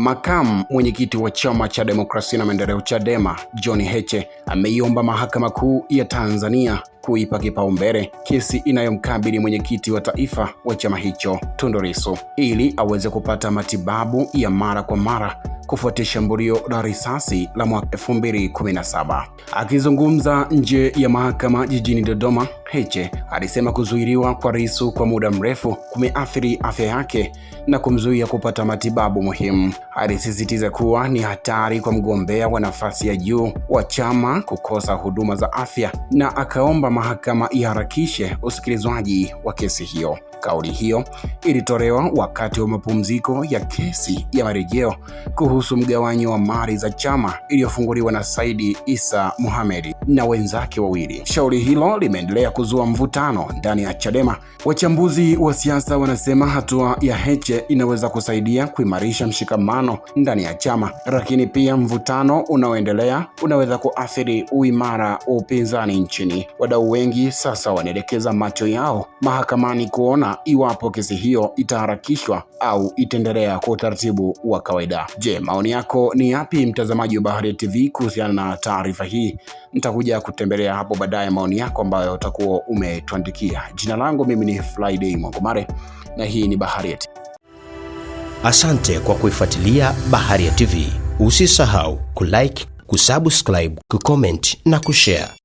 Makamu mwenyekiti wa Chama cha Demokrasia na Maendeleo Chadema, John Heche, ameiomba Mahakama Kuu ya Tanzania kuipa kipaumbele kesi inayomkabili mwenyekiti wa taifa wa chama hicho, Tundu Lissu, ili aweze kupata matibabu ya mara kwa mara kufuatia shambulio la risasi la mwaka 2017. Akizungumza nje ya mahakama jijini Dodoma, Heche alisema kuzuiliwa kwa Lissu kwa muda mrefu kumeathiri afya yake na kumzuia kupata matibabu muhimu. Alisisitiza kuwa ni hatari kwa mgombea wa nafasi ya juu wa chama kukosa huduma za afya na akaomba mahakama iharakishe usikilizwaji wa kesi hiyo. Kauli hiyo ilitolewa wakati wa mapumziko ya kesi ya marejeo kuhusu mgawanyo wa mali za chama iliyofunguliwa na Said Issa Mohamed na wenzake wawili. Shauri hilo limeendelea kuzua mvutano ndani ya Chadema. Wachambuzi wa siasa wanasema hatua ya Heche inaweza kusaidia kuimarisha mshikamano ndani ya chama, lakini pia mvutano unaoendelea unaweza kuathiri uimara wa upinzani nchini. Wadau wengi sasa wanaelekeza macho yao mahakamani kuona iwapo kesi hiyo itaharakishwa au itaendelea kwa utaratibu wa kawaida. Je, maoni yako ni yapi, mtazamaji wa Bahari TV, kuhusiana na taarifa hii? Nitakuja kutembelea hapo baadaye maoni yako ambayo utakuwa umetuandikia. Jina langu mimi ni Friday Mwangomare na hii ni Bahari TV. Asante kwa kuifuatilia Bahari TV. Usisahau kulike, kusubscribe, kucomment na kushare.